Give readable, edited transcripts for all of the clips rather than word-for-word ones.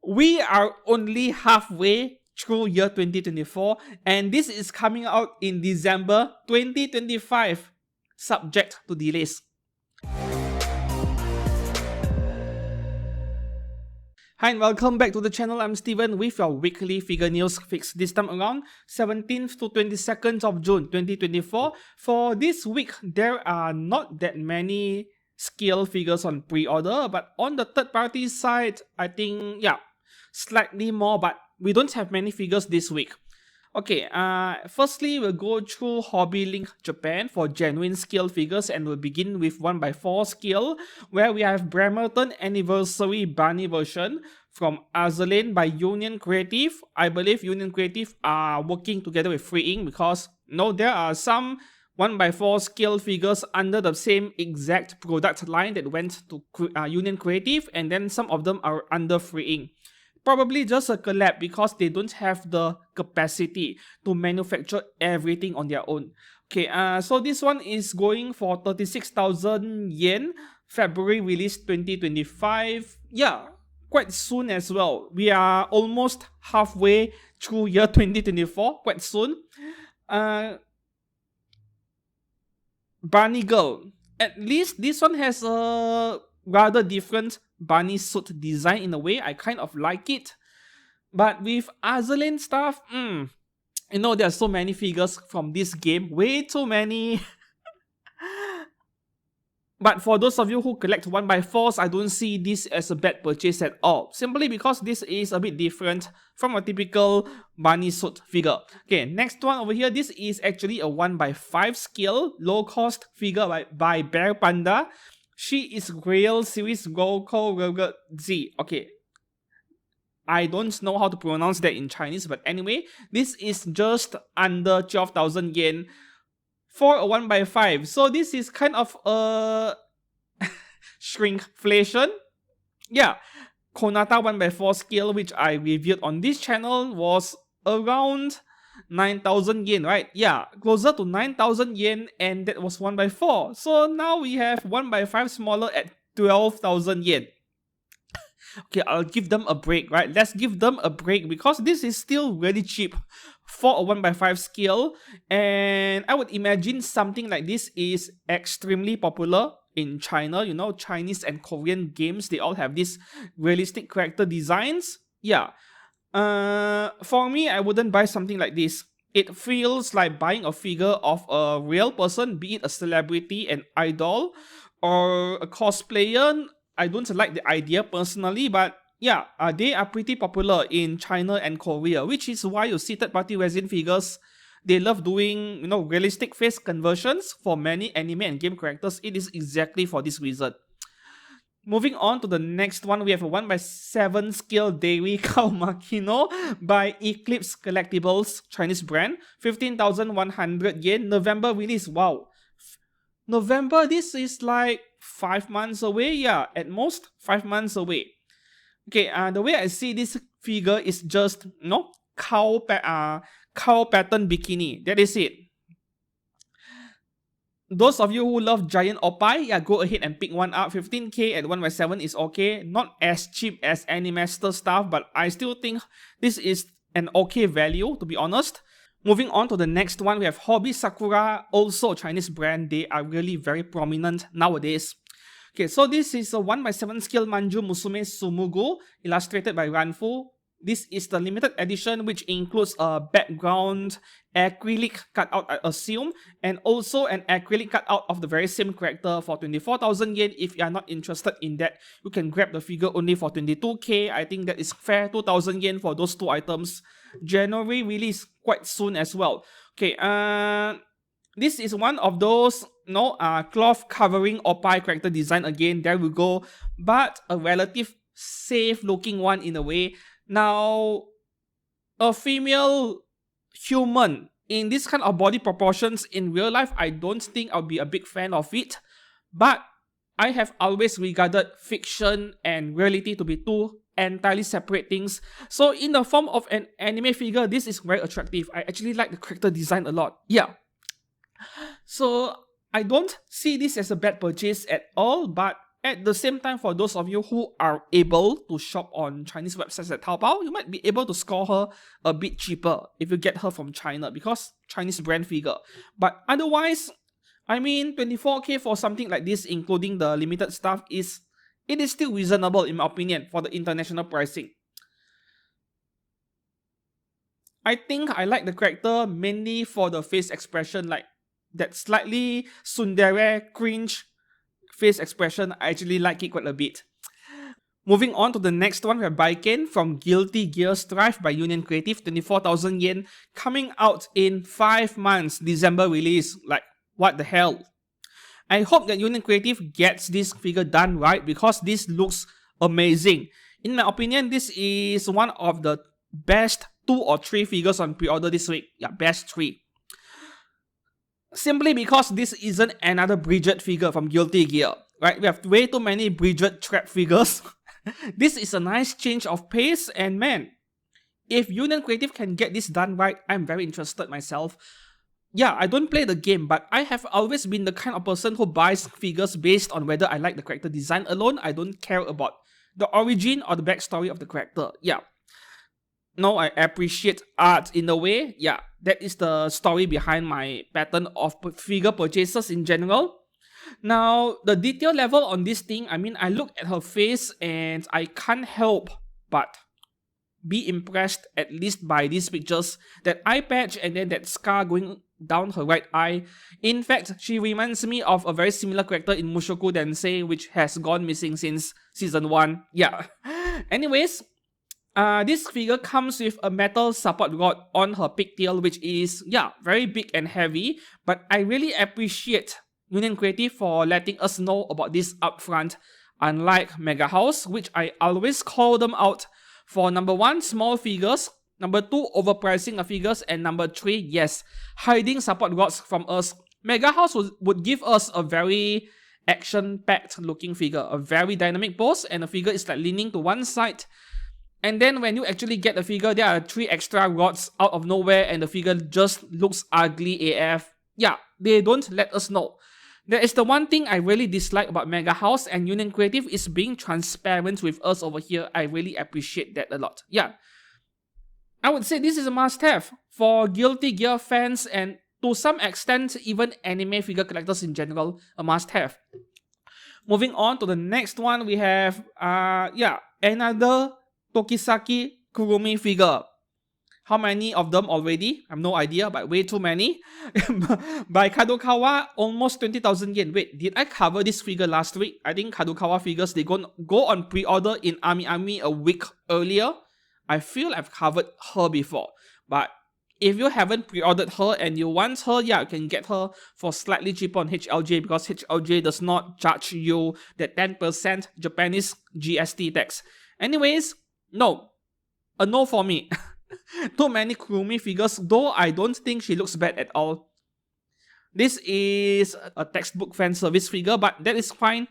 We are only halfway through year 2024, and this is coming out in December 2025, subject to delays. Hi and welcome back to the channel. I'm Steven with your weekly figure news fix. This time around 17th to 22nd of June 2024. For this week, there are not that many scale figures on pre-order, but on the third party side, I think, yeah, slightly more, but we don't have many figures this week. Okay, firstly, we'll go through Hobby Link Japan for genuine scale figures, and we'll begin with 1x4 scale, where we have Bremerton Anniversary Bunny version from Azur Lane by Union Creative. I believe Union Creative are working together with Free Ink because, there are some 1x4 scale figures under the same exact product line that went to Union Creative, and then some of them are under Free Ink. Probably just a collab because they don't have the capacity to manufacture everything on their own. Okay, so this one is going for 36,000 yen, February release 2025. Yeah, quite soon as well. We are almost halfway through year 2024, quite soon. Bunny Girl. At least this one has a rather different bunny suit design in a way. I kind of like it. But with Azur Lane stuff, there are so many figures from this game. Way too many. But for those of you who collect 1x4s, I don't see this as a bad purchase at all. Simply because this is a bit different from a typical bunny suit figure. Okay, next one over here. This is actually a 1x5 scale, low cost figure by Bear Panda. She is Rail Series Goko Z. Okay, I don't know how to pronounce that in Chinese, but anyway, this is just under 12,000 yen for a 1x5. So this is kind of a shrinkflation. Yeah, Konata 1x4 scale, which I reviewed on this channel, was around 9,000 yen, right? Yeah, closer to 9,000 yen, and that was 1x4. So now we have 1x5 smaller at 12,000 yen. Okay, I'll give them a break, right? Let's give them a break because this is still really cheap for a 1x5 scale, and I would imagine something like this is extremely popular in China. Chinese and Korean games, they all have these realistic character designs. Yeah. For me, I wouldn't buy something like this. It feels like buying a figure of a real person, be it a celebrity, an idol, or a cosplayer. I don't like the idea personally, but yeah, they are pretty popular in China and Korea, which is why you see third-party resin figures. They love doing, realistic face conversions for many anime and game characters. It is exactly for this reason. Moving on to the next one, we have a 1x7 scale Dairy Cow Makino by Eclipse Collectibles, Chinese brand, 15,100 yen, November release. Wow. November, this is like 5 months away. Yeah, at most 5 months away. Okay, the way I see this figure is just, cow pattern bikini. That is it. Those of you who love giant Opai, yeah, go ahead and pick one up. 15k at 1x7 is okay. Not as cheap as Animaster stuff, but I still think this is an okay value, to be honest. Moving on to the next one, we have Hobby Sakura, also Chinese brand. They are really very prominent nowadays. Okay, so this is a 1x7 scale Manju Musume Sumugu, illustrated by Ranfu. This is the limited edition, which includes a background acrylic cutout, I assume, and also an acrylic cutout of the very same character for 24,000 yen. If you are not interested in that, you can grab the figure only for 22k. I think that is fair, 2,000 yen for those two items. January release quite soon as well. Okay, this is one of those, cloth covering Opai character design again. There we go, but a relative safe looking one in a way. Now, a female human in this kind of body proportions in real life, I don't think I'll be a big fan of it. But I have always regarded fiction and reality to be two entirely separate things. So in the form of an anime figure, this is very attractive. I actually like the character design a lot. Yeah. So I don't see this as a bad purchase at all, but at the same time, for those of you who are able to shop on Chinese websites at Taobao, you might be able to score her a bit cheaper if you get her from China because Chinese brand figure. But otherwise, I mean, 24k for something like this, including the limited stuff, it is still reasonable in my opinion for the international pricing. I think I like the character mainly for the face expression, like that slightly tsundere, cringe face expression. I actually like it quite a bit. Moving on to the next one, we have Baiken from Guilty Gear Strive by Union Creative, 24,000 yen, coming out in 5 months, December release. Like, what the hell? I hope that Union Creative gets this figure done right because this looks amazing. In my opinion, this is one of the best 2 or 3 figures on pre-order this week. Yeah, best 3. Simply because this isn't another Bridget figure from Guilty Gear, right? We have way too many Bridget trap figures. This is a nice change of pace, and man, if Union Creative can get this done right, I'm very interested myself. Yeah, I don't play the game, but I have always been the kind of person who buys figures based on whether I like the character design alone. I don't care about the origin or the backstory of the character. Yeah. No, I appreciate art in a way. Yeah, that is the story behind my pattern of figure purchases in general. Now, the detail level on this thing, I mean, I look at her face and I can't help but be impressed at least by these pictures. That eye patch and then that scar going down her right eye. In fact, she reminds me of a very similar character in Mushoku Tensei, which has gone missing since season 1. Yeah. Anyways, this figure comes with a metal support rod on her pigtail, which is, yeah, very big and heavy. But I really appreciate Union Creative for letting us know about this upfront, unlike Mega House, which I always call them out for number 1, small figures, number 2, overpricing of figures, and number 3, yes, hiding support rods from us. Mega House would give us a very action-packed looking figure, a very dynamic pose, and the figure is like leaning to one side. And then when you actually get the figure, there are 3 extra rods out of nowhere and the figure just looks ugly AF. Yeah, they don't let us know. That is the one thing I really dislike about Mega House, and Union Creative is being transparent with us over here. I really appreciate that a lot. Yeah, I would say this is a must-have for Guilty Gear fans and to some extent even anime figure collectors in general, a must-have. Moving on to the next one, we have another Tokisaki Kurumi figure. How many of them already? I have no idea, but way too many. By Kadokawa, almost 20,000 yen. Wait, did I cover this figure last week? I think Kadokawa figures, they go on pre-order in Ami a week earlier. I feel I've covered her before. But if you haven't pre-ordered her and you want her, yeah, you can get her for slightly cheaper on HLJ because HLJ does not charge you the 10% Japanese GST tax. Anyways, no. A no for me. Too many Kurumi figures, though I don't think she looks bad at all. This is a textbook fan service figure, but that is fine.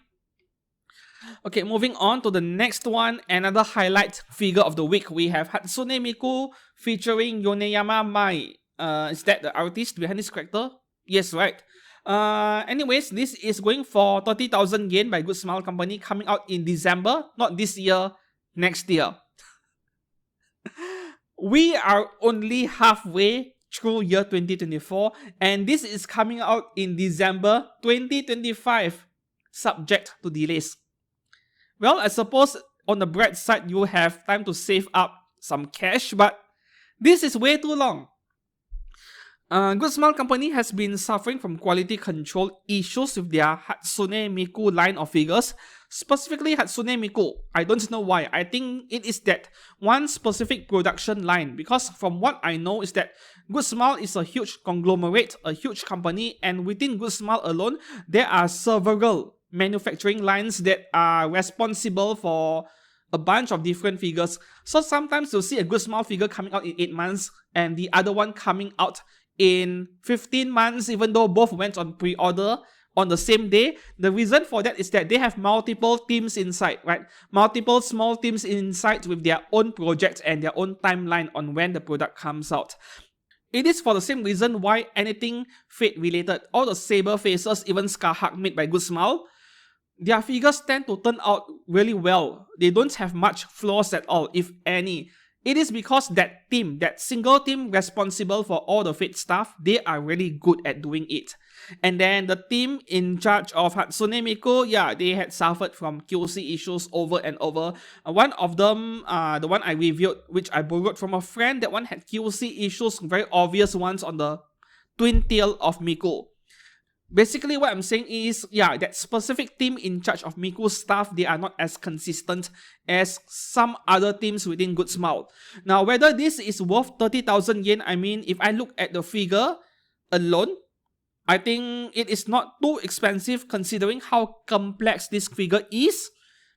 Okay, moving on to the next one, another highlight figure of the week. We have Hatsune Miku featuring Yoneyama Mai. Is that the artist behind this character? Yes, right. Anyways, this is going for 30,000 yen by Good Smile Company, coming out in December. Not this year, next year. We are only halfway through year 2024 and this is coming out in December 2025, subject to delays. Well, I suppose on the bright side you have time to save up some cash, but this is way too long. Good Smile Company has been suffering from quality control issues with their Hatsune Miku line of figures. Specifically Hatsune Miku. I don't know why. I think it is that one specific production line. Because from what I know is that Good Smile is a huge conglomerate, a huge company. And within Good Smile alone, there are several manufacturing lines that are responsible for a bunch of different figures. So sometimes you'll see a Good Smile figure coming out in 8 months and the other one coming out in 15 months, even though both went on pre-order on the same day. The reason for that is that they have multiple teams inside, right? Multiple small teams inside with their own projects and their own timeline on when the product comes out. It is for the same reason why anything Fate related, all the Saber faces, even Scarhawk made by Good Smile, their figures tend to turn out really well. They don't have much flaws at all, if any. It is because that team, that single team responsible for all the Fate stuff, they are really good at doing it. And then the team in charge of Hatsune Miku, yeah, they had suffered from QC issues over and over. One of them, the one I reviewed, which I borrowed from a friend, that one had QC issues, very obvious ones on the twin tail of Miku. Basically, what I'm saying is, yeah, that specific team in charge of Miku's stuff, they are not as consistent as some other teams within Good Smile. Now, whether this is worth 30,000 yen, I mean, if I look at the figure alone, I think it is not too expensive considering how complex this figure is.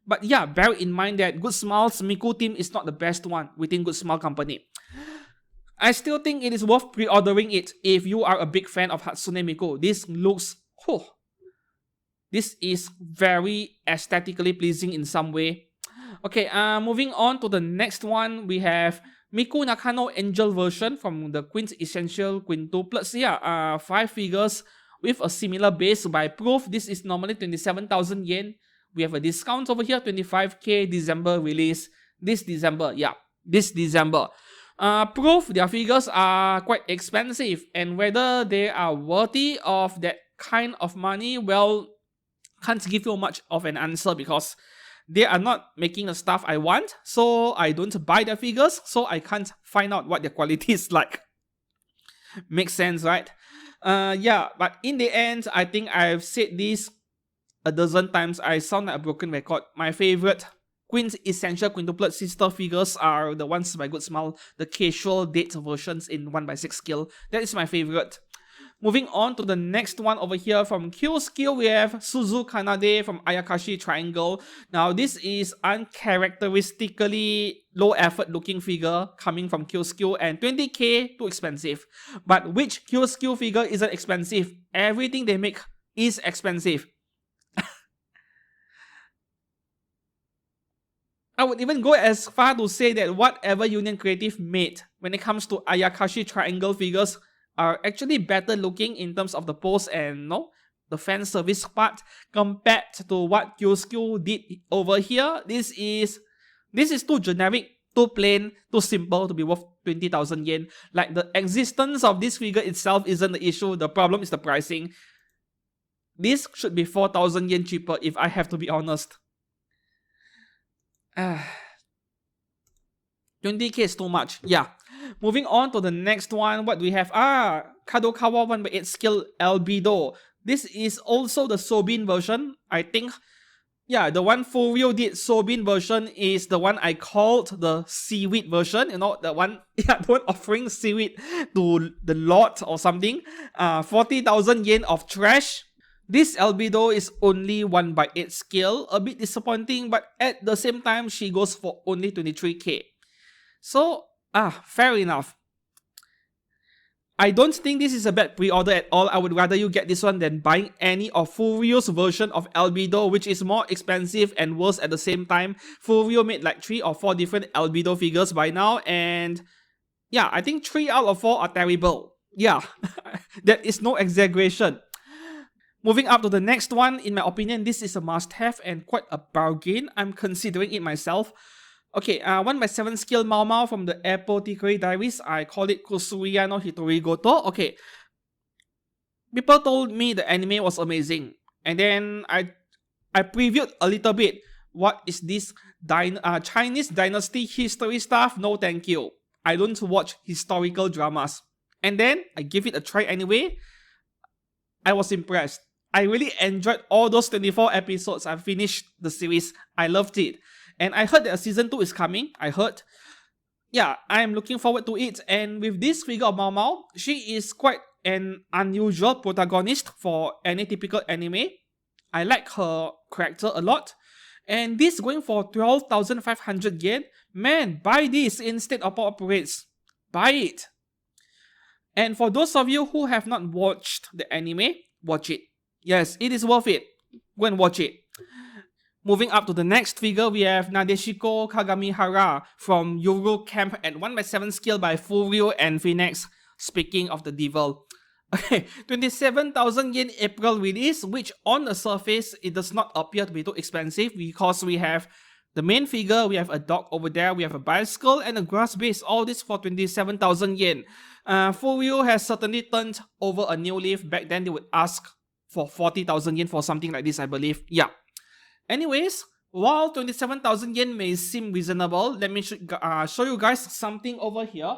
But yeah, bear in mind that Good Smile's Miku team is not the best one within Good Smile Company. I still think it is worth pre-ordering it if you are a big fan of Hatsune Miku. This looks... this is very aesthetically pleasing in some way. Okay, moving on to the next one, we have Miku Nakano Angel version from the Queen's Essential Quintuplets. Yeah, 5 figures with a similar base. By proof, this is normally 27,000 yen. We have a discount over here, 25k December release. This December, yeah, this December. Proof their figures are quite expensive, and whether they are worthy of that kind of money, well, can't give you much of an answer because they are not making the stuff I want, so I don't buy their figures, so I can't find out what their quality is like. Makes sense, right? Yeah, but in the end, I think I've said this a dozen times. I sound like a broken record. My favorite Queen's Essential Quintuplet sister figures are the ones by Good Smile, the casual date versions in 1/6 scale. That is my favorite. Moving on to the next one over here from Q Skill, we have Suzu Kanade from Ayakashi Triangle. Now this is uncharacteristically low effort looking figure coming from Q Skill, and 20k too expensive. But which Q Skill figure isn't expensive? Everything they make is expensive. I would even go as far to say that whatever Union Creative made when it comes to Ayakashi Triangle figures are actually better looking in terms of the pose and the fan service part compared to what Kyoskyo did over here. This is too generic, too plain, too simple to be worth 20,000 yen. Like, the existence of this figure itself isn't the issue, the problem is the pricing. This should be 4,000 yen cheaper if I have to be honest. 20k is too much. Yeah. Moving on to the next one, what do we have? Kadokawa 1/8 scale Albedo. This is also the Sobin version. I think, yeah, the one Furio did Sobin version is the one I called the seaweed version. You know, the one offering seaweed to the Lord or something. 40,000 yen of trash. This Albedo is only 1/8 scale, a bit disappointing, but at the same time, she goes for only 23k. So, fair enough. I don't think this is a bad pre-order at all. I would rather you get this one than buying any of Furio's version of Albedo, which is more expensive and worse at the same time. Furio made like 3 or 4 different Albedo figures by now, and yeah, I think 3 out of 4 are terrible. Yeah, that is no exaggeration. Moving up to the next one, in my opinion, this is a must-have and quite a bargain. I'm considering it myself. Okay, 1/7 scale Mao Mao from the Apothecary Diaries. I call it Kusuya no Hitorigoto. Okay, people told me the anime was amazing, and then I previewed a little bit. What is this Chinese dynasty history stuff? No thank you. I don't watch historical dramas. And then I give it a try anyway. I was impressed. I really enjoyed all those 24 episodes. I finished the series. I loved it. And I heard that a season 2 is coming. I heard. Yeah, I'm looking forward to it. And with this figure of Mao Mao, she is quite an unusual protagonist for any typical anime. I like her character a lot. And this going for 12,500 yen. Man, buy this instead of Pop Operates. Buy it. And for those of you who have not watched the anime, watch it. Yes, it is worth it. Go and watch it. Moving up to the next figure, we have Nadeshiko Kagamihara from Yuru Camp at 1/7 scale by Furio and Phoenix. Speaking of the devil, Okay, 27,000 yen April release, which on the surface, it does not appear to be too expensive because we have the main figure, we have a dog over there, we have a bicycle, and a grass base, all this for 27,000 yen. Furyu has certainly turned over a new leaf. Back then, they would ask for 40,000 yen for something like this, I believe. Yeah. Anyways, while 27,000 yen may seem reasonable, let me show you guys something over here.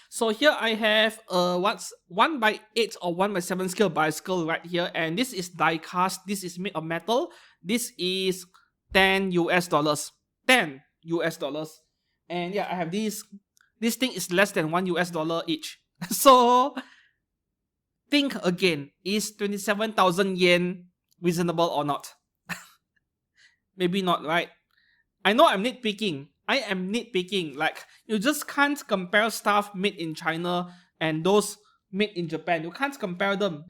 So here I have what's 1x8 or 1x7 scale bicycle right here, and this is die cast. This is made of metal. This is $10 US. $10 US. And yeah, I have this. This thing is less than $1 US each. So think again, is 27,000 yen reasonable or not? Maybe not, right? I know I'm nitpicking. I am nitpicking. Like, you just can't compare stuff made in China and those made in Japan. You can't compare them.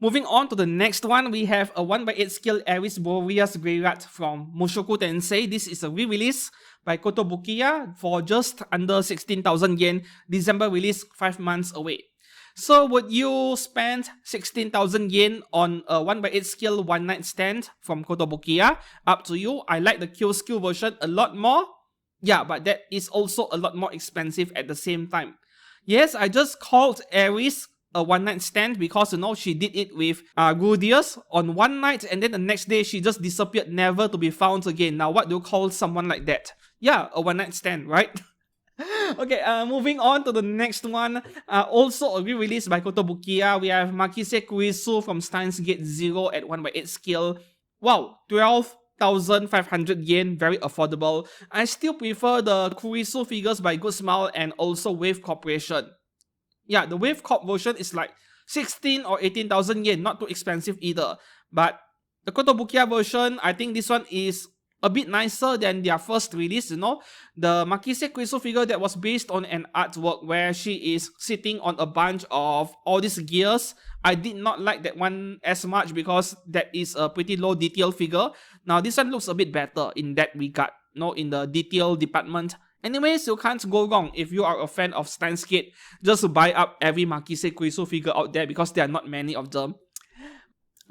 Moving on to the next one, we have a 1x8 scale Aries Boreas Grey Rat from Mushoku Tensei. This is a re-release by Kotobukiya for just under 16,000 yen. December release, 5 months away. So would you spend 16,000 yen on a 1x8 scale one night stand from Kotobukiya? Up to you. I like the Kill Skill version a lot more. Yeah, but that is also a lot more expensive at the same time. Yes, I just called Aries a one night stand because, you know, she did it with Rudius on one night, and then the next day she just disappeared, never to be found again. Now what do you call someone like that? Yeah, a one night stand, right? Okay, moving on to the next one. Also a re-release by Kotobukiya. We have Makise Kurisu from Steins Gate 0 at 1x8 scale. Wow, 12,500 yen, very affordable. I still prefer the Kurisu figures by Good Smile and also Wave Corporation. Yeah, the Wave Corp version is like 16 or 18,000 yen, not too expensive either. But the Kotobukiya version, I think this one is a bit nicer than their first release, you know. The Makise Kurisu figure that was based on an artwork where she is sitting on a bunch of all these gears. I did not like that one as much because that is a pretty low detail figure. Now this one looks a bit better in that regard, you know, in the detail department. Anyways, you can't go wrong if you are a fan of Steins Gate. Just buy up every Makise Kurisu figure out there because there are not many of them.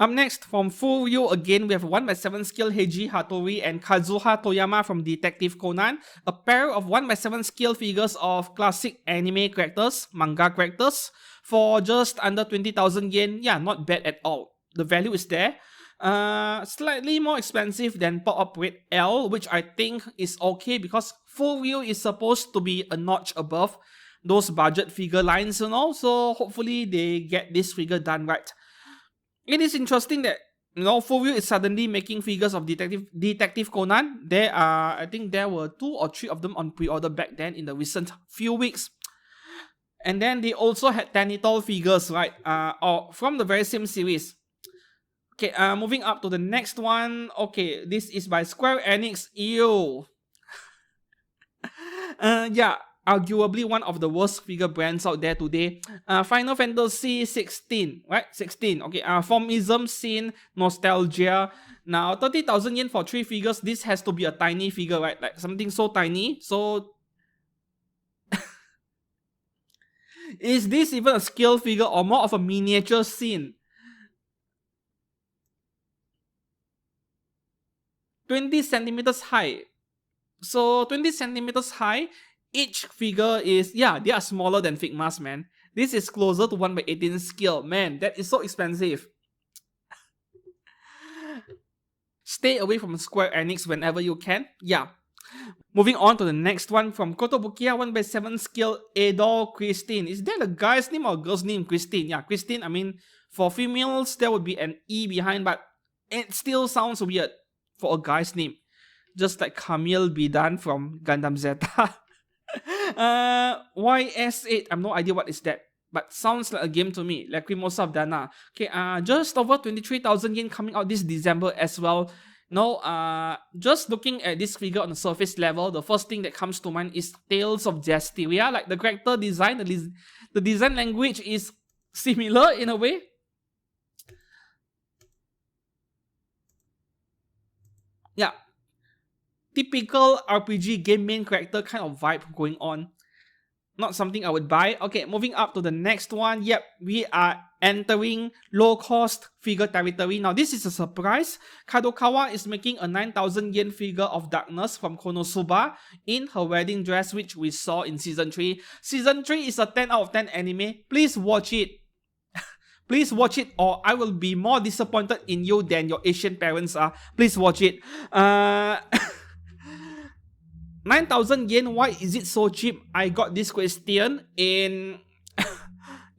Up next, from Furyu again, we have 1x7 scale Heiji Hattori and Kazuha Toyama from Detective Conan. A pair of 1x7 scale figures of classic anime characters, manga characters, for just under 20,000 yen. Yeah, not bad at all. The value is there. Slightly more expensive than Pop-Up Red L, which I think is okay because Furyu is supposed to be a notch above those budget figure lines, you know. So hopefully they get this figure done right. It is interesting that, you know, Furyu is suddenly making figures of Detective Conan. There are, I think there were 2 or 3 of them on pre-order back then in the recent few weeks. And then they also had Tanitol figures, right? Or from the very same series. Okay, moving up to the next one. Okay, this is by Square Enix. Ew. Yeah, arguably one of the worst figure brands out there today. Final Fantasy 16, right? 16. Okay, Formism Scene Nostalgia. Now, 30,000 yen for 3 figures. This has to be a tiny figure, right? Like something so tiny. So, is this even a scale figure or more of a miniature scene? 20 centimeters high. So 20 centimeters high. Each figure is, yeah, they are smaller than Figmas, man. This is closer to 1x18 scale. Man, that is so expensive. Stay away from Square Enix whenever you can. Yeah. Moving on to the next one from Kotobukiya 1x7 scale Edo Christine. Is that a guy's name or a girl's name? Christine. Yeah, Christine. I mean, for females, there would be an E behind, but it still sounds weird for a guy's name. Just like Camille Bidan from Gundam Zeta. YS8. I have no idea what is that, but sounds like a game to me. Lacrimosa of Dana. Okay, just over 23,000 yen coming out this December as well. No, just looking at this figure on the surface level, the first thing that comes to mind is Tales of Jasteria. Like the character design, the design language is similar in a way. Yeah. Typical RPG game main character kind of vibe going on. not something I would buy. Okay, moving up to the next one. Yep, we are entering low-cost figure territory. Now, this is a surprise. Kadokawa is making a 9,000 yen figure of Darkness from Konosuba in her wedding dress, which we saw in Season 3. Season 3 is a 10 out of 10 anime. Please watch it. Please watch it, or I will be more disappointed in you than your Asian parents are. Please watch it. 9,000 yen, why is it so cheap? I got this question in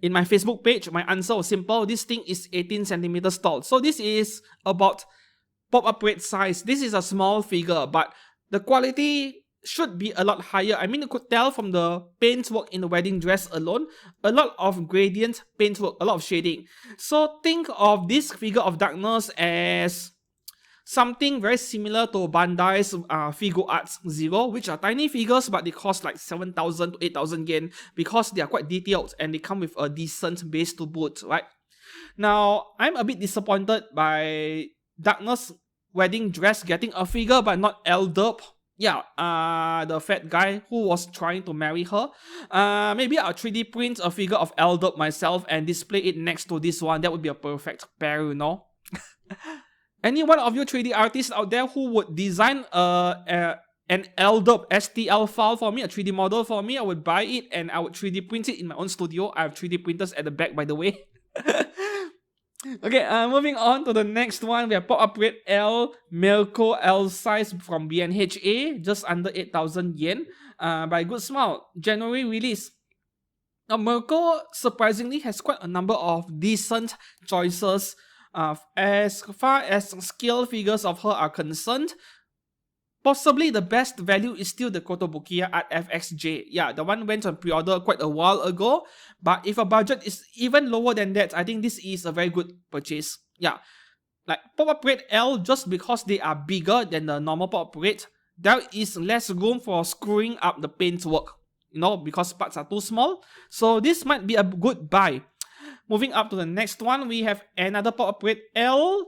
my Facebook page. My answer was simple. This thing is 18 centimeters tall. So this is about pop-up rate size. This is a small figure, but the quality should be a lot higher. I mean, you could tell from the paintwork in the wedding dress alone, a lot of gradient paintwork, a lot of shading. So think of this figure of Darkness as something very similar to Bandai's Figure Arts Zero, which are tiny figures, but they cost like 7,000 to 8,000 yen because they are quite detailed and they come with a decent base to boot, right? Now, I'm a bit disappointed by Darkness wedding dress getting a figure but not Eldop. Yeah, the fat guy who was trying to marry her. Maybe I'll 3D print a figure of Eldop myself and display it next to this one. That would be a perfect pair, you know? Any one of you 3D artists out there who would design an Eldop STL file for me, a 3D model for me, I would buy it and I would 3D print it in my own studio. I have 3D printers at the back, by the way. Okay, moving on to the next one. We have pop-up rate L, Milko L size from BNHA, just under 8,000 yen, by Good Smile. January release. Now, Milko surprisingly has quite a number of decent choices. As far as scale figures of her are concerned, possibly the best value is still the Kotobukiya Art FXJ. Yeah, the one went on pre-order quite a while ago. But if a budget is even lower than that, I think this is a very good purchase. Yeah, like pop-up rate L, just because they are bigger than the normal pop-up rate, there is less room for screwing up the paintwork, you know, because parts are too small. So this might be a good buy. Moving up to the next one, we have another pop-up rate L,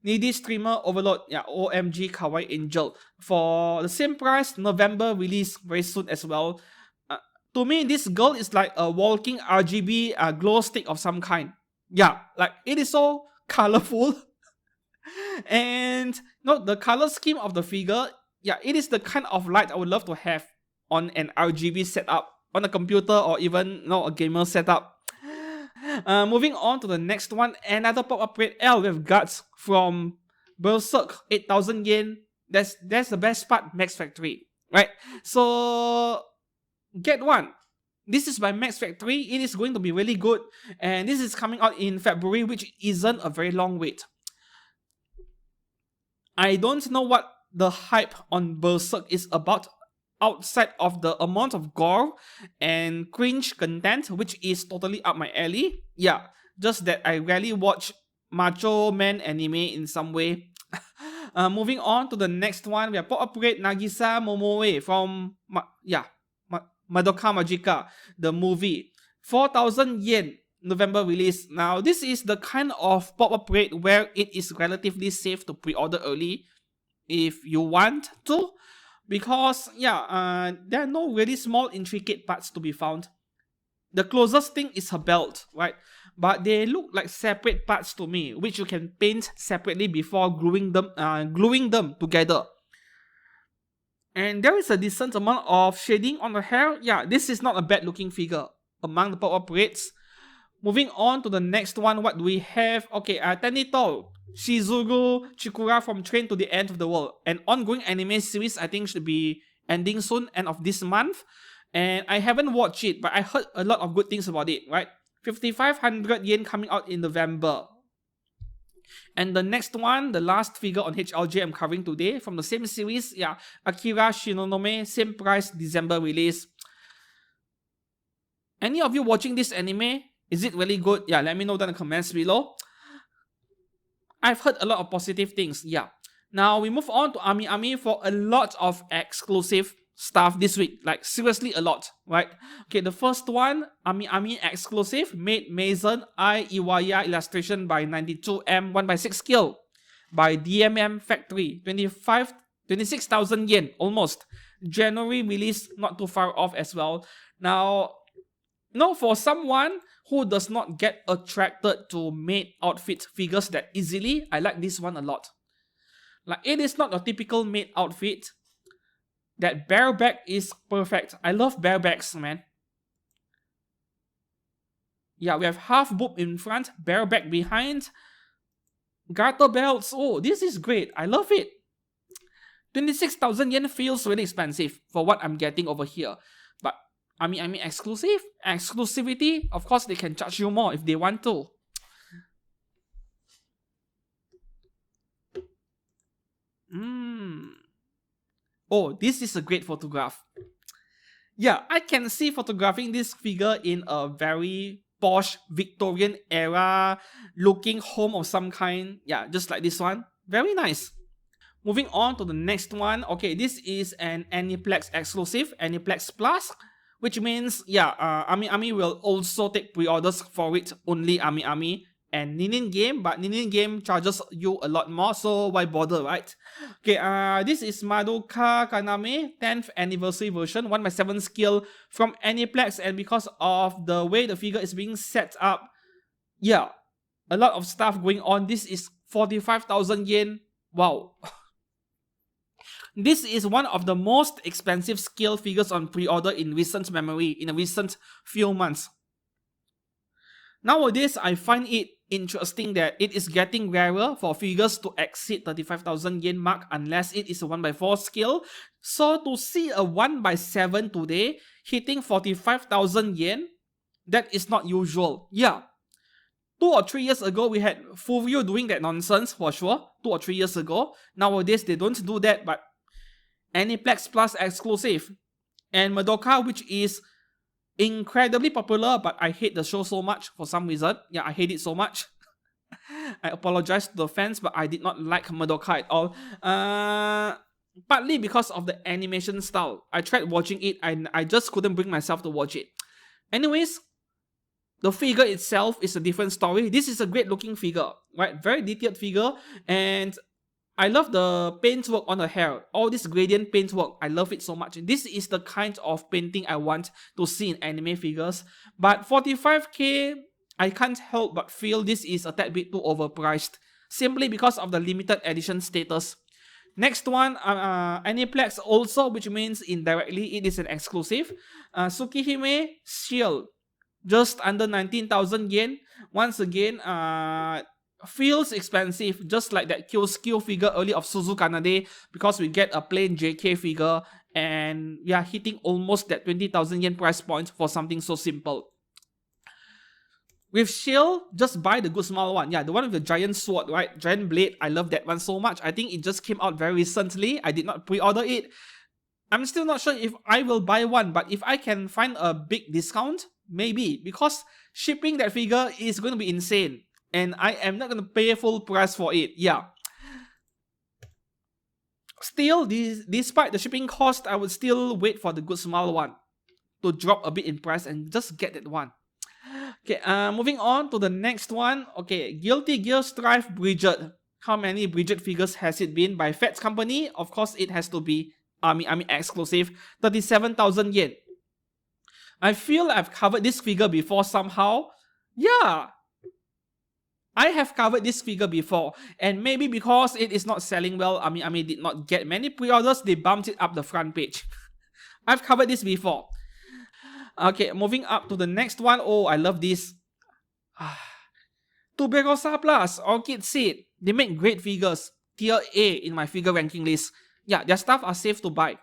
Needy Streamer Overload. Yeah, OMG Kawaii Angel. For the same price, November release very soon as well. To me, this girl is like a walking RGB glow stick of some kind. Yeah, like it is so colorful. And no, the color scheme of the figure, yeah, it is the kind of light I would love to have on an RGB setup, on a computer or even a gamer setup. Moving on to the next one, another pop-up rate L with guts from Berserk, 8,000 yen. That's the best part, Max Factory, right? So get one. This is by Max Factory. It is going to be really good, and this is coming out in February, which isn't a very long wait. I don't know what the hype on Berserk is about outside of the amount of gore and cringe content, which is totally up my alley. Yeah, just that I rarely watch macho man anime in some way. Moving on to the next one, we have pop-up rate Nagisa Momoe from Madoka Magica, the movie. 4,000 yen, November release. Now, this is the kind of pop-up rate where it is relatively safe to pre-order early if you want to. Because, there are no really small intricate parts to be found. The closest thing is her belt, right? But they look like separate parts to me, which you can paint separately before gluing them together. And there is a decent amount of shading on the hair. Yeah, this is not a bad looking figure among the pop-up rates. Moving on to the next one, what do we have? Okay, Tenito Shizuru Chikura from Train to the End of the World. An ongoing anime series I think should be ending soon, end of this month. And I haven't watched it, but I heard a lot of good things about it, right? 5,500 yen coming out in November. And the next one, the last figure on HLJ I'm covering today, from the same series, Akira Shinonome, same price, December release. Any of you watching this anime? Is it really good? Yeah, let me know down in the comments below. I've heard a lot of positive things, yeah. Now, we move on to Ami Ami for a lot of exclusive stuff this week. Like, seriously, a lot, right? Okay, the first one, Ami Ami Exclusive, made Mason I Iwaya illustration by 92M 1x6 scale by DMM Factory, 26,000 yen, almost. January release not too far off as well. Now, for someone who does not get attracted to maid outfit figures that easily, I like this one a lot. Like, it is not a typical maid outfit. That bareback is perfect. I love barebacks, man. Yeah, we have half boob in front, bareback behind, garter belts. Oh, this is great. I love it. 26,000 yen feels really expensive for what I'm getting over here. But, I mean exclusivity, of course they can charge you more if they want to. Oh, this is a great photograph. Yeah, I can see photographing this figure in a very posh Victorian era looking home of some kind. Yeah, just like this one. Very nice. Moving on to the next one. Okay, this is an Aniplex Exclusive, Aniplex Plus, which means, Ami will also take pre-orders for it, only Ami and Ninin Game, but Ninin Game charges you a lot more, so why bother, right? Okay, this is Madoka Kaname 10th anniversary version, 1/7 scale from Aniplex, and because of the way the figure is being set up, yeah, a lot of stuff going on. This is 45,000 yen. Wow. This is one of the most expensive scale figures on pre-order in recent memory, in a recent few months. Nowadays, I find it interesting that it is getting rarer for figures to exceed 35,000 yen mark unless it is a 1/4 scale. So to see a 1/7 today hitting 45,000 yen, that is not usual. Yeah. 2 or 3 years ago, we had Furyu doing that nonsense for sure. 2 or 3 years ago. Nowadays, they don't do that, but Aniplex Plus Exclusive and Madoka, which is incredibly popular, but I hate the show so much for some reason. Yeah, I hate it so much. I apologize to the fans, but I did not like Madoka at all. Partly because of the animation style. I tried watching it and I just couldn't bring myself to watch it. Anyways, the figure itself is a different story. This is a great looking figure, right? Very detailed figure, and I love the paintwork on the hair. All this gradient paintwork, I love it so much. This is the kind of painting I want to see in anime figures. But 45k, I can't help but feel this is a tad bit too overpriced, simply because of the limited edition status. Next one, Aniplex also, which means indirectly it is an exclusive. Tsukihime Shield, just under 19,000 yen. Once again, feels expensive, just like that Kyosuke figure earlier of Suzu Kanade, because we get a plain JK figure and we are hitting almost that 20,000 yen price point for something so simple. With Shield, just buy the good small one. Yeah, the one with the giant sword, right? Giant blade. I love that one so much. I think it just came out very recently. I did not pre-order it. I'm still not sure if I will buy one, but if I can find a big discount, maybe. Because shipping that figure is going to be insane. And I am not going to pay full price for it. Yeah. Still, despite the shipping cost, I would still wait for the good small one to drop a bit in price and just get that one. Okay, moving on to the next one. Okay, Guilty Gear Strive Bridget. How many Bridget figures has it been by Fats Company? Of course, it has to be Ami exclusive. 37,000 yen. I feel I've covered this figure before somehow. Yeah. I have covered this figure before, and maybe because it is not selling well, Ami did not get many pre-orders, they bumped it up the front page. I've covered this before. Okay, moving up to the next one. Oh, I love this. Tuberosa Plus, Orchid Seed. They make great figures. Tier A in my figure ranking list. Yeah, their stuff are safe to buy.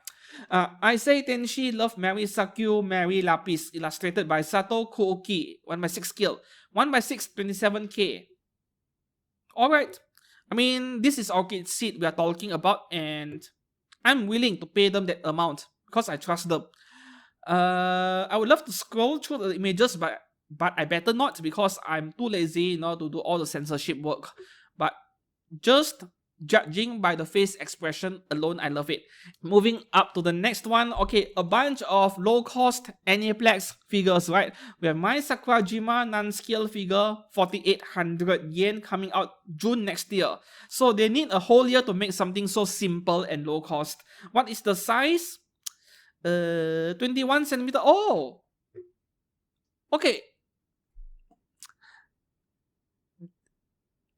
Acy Tenshi Love Mary Sakyu Mary Lapis, illustrated by Sato Kuoki. 1/6 scale. 1/6, 27k. Alright, I mean, this is Orchid Seed we are talking about, and I'm willing to pay them that amount because I trust them. I would love to scroll through the images, but I better not because I'm too lazy, to do all the censorship work. But just judging by the face expression alone, I love it. Moving up to the next one. Okay, a bunch of low-cost Aniplex figures, right? We have my Sakura Gima non-scale figure, 4,800 yen, coming out June next year. So they need a whole year to make something so simple and low-cost. What is the size? 21 centimeter. Oh, okay.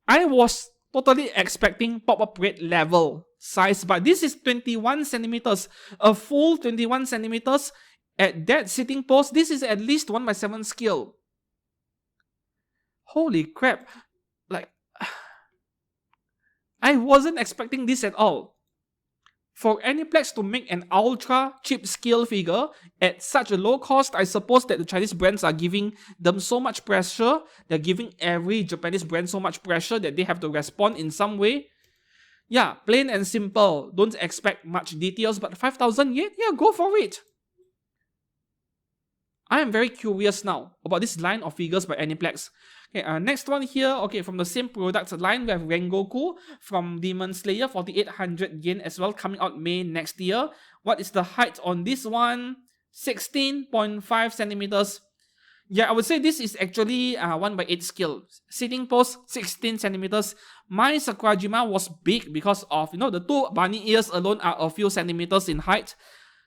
I was totally expecting pop-up rate level size, but this is 21 centimeters. A full 21 centimeters at that sitting pose. This is at least 1/7 scale. Holy crap. Like, I wasn't expecting this at all. For Aniplex to make an ultra cheap scale figure at such a low cost, I suppose that the Chinese brands are giving them so much pressure. They're giving every Japanese brand so much pressure that they have to respond in some way. Yeah, plain and simple. Don't expect much details, but 5,000 yen? Yeah, go for it. I am very curious now about this line of figures by Aniplex. Okay, next one here, okay, from the same product line, we have Rengoku from Demon Slayer, 4,800 yen as well, coming out May next year. What is the height on this one? 16.5 centimeters. Yeah, I would say this is actually 1/8 scale. Sitting pose, 16 centimeters. My Sakura Gima was big because of, the two bunny ears alone are a few centimeters in height.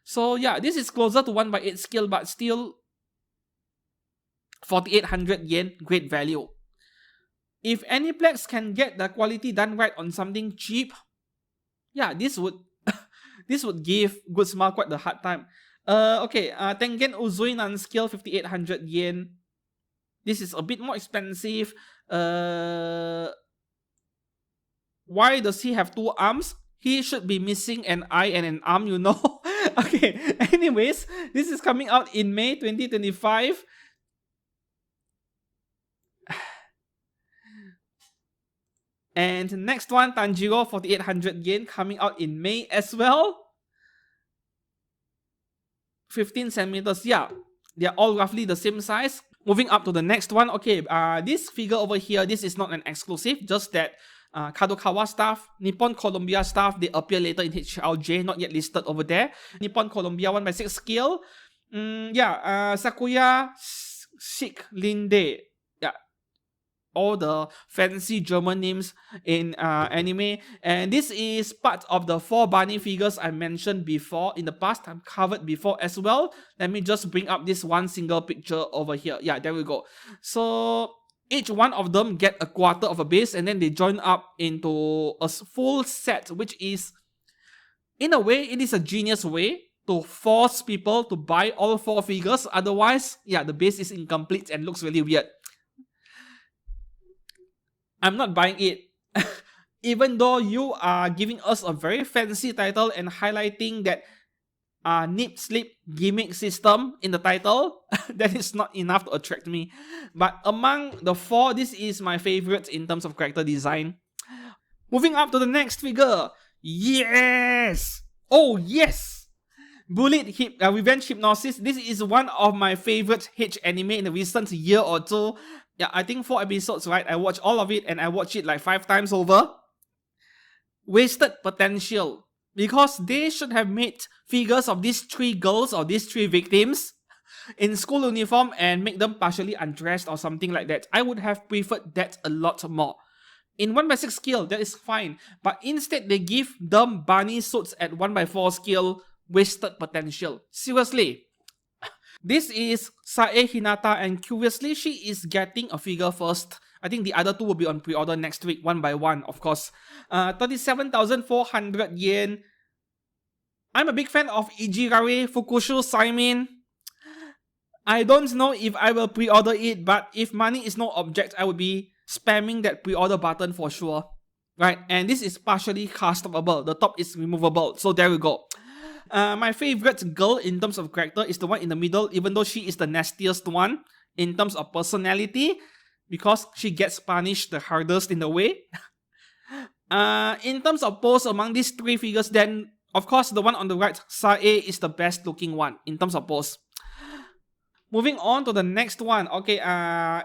So yeah, this is closer to 1/8 scale, but still 4,800 yen, great value. If Aniplex can get the quality done right on something cheap, yeah, this would this would give Good Smile quite the hard time. Okay, Tengen Uzui non-scale, 5,800 yen. This is a bit more expensive. Why does he have two arms? He should be missing an eye and an arm, Okay, anyways, this is coming out in May 2025. And next one, Tanjiro, 4,800 yen, coming out in May as well. 15 centimeters, yeah. They're all roughly the same size. Moving up to the next one, okay, this figure over here, this is not an exclusive, just that Kadokawa Staff, Nippon Columbia Staff, they appear later in HLJ, not yet listed over there. Nippon Columbia 1/6 scale. Sakuya Shik Linde. Yeah, all the fancy German names in anime. And this is part of the 4 bunny figures I mentioned before in the past. I've covered before as well. Let me just bring up this one single picture over here. Yeah, there we go. So each one of them get a quarter of a base, and then they join up into a full set, which is, in a way, it is a genius way to force people to buy all 4 figures. Otherwise, yeah, the base is incomplete and looks really weird. I'm not buying it. Even though you are giving us a very fancy title and highlighting that nip slip gimmick system in the title, that is not enough to attract me. But among the 4, this is my favorite in terms of character design. Moving up to the next figure. Yes! Oh, yes! Bullet Revenge Hypnosis. This is one of my favorite H anime in the recent year or two. Yeah, I think 4 episodes, right? I watched all of it and I watched it like 5 times over. Wasted potential. Because they should have made figures of these 3 girls or these 3 victims in school uniform and make them partially undressed or something like that. I would have preferred that a lot more. In 1/6 scale, that is fine. But instead, they give them bunny suits at 1/4 scale. Wasted potential. Seriously. This is Sae Hinata, and curiously, she is getting a figure first. I think the other 2 will be on pre-order next week, one by one, of course. 37,400 yen. I'm a big fan of Ijirare Fukushu Saimin. I don't know if I will pre-order it, but if money is no object, I will be spamming that pre-order button for sure. Right, and this is partially customable. The top is removable, so there we go. My favorite girl in terms of character is the one in the middle, even though she is the nastiest one in terms of personality, because she gets punished the hardest in the way. In terms of pose among these 3 figures, then of course the one on the right, Sae, is the best looking one in terms of pose. Moving on to the next one. Okay,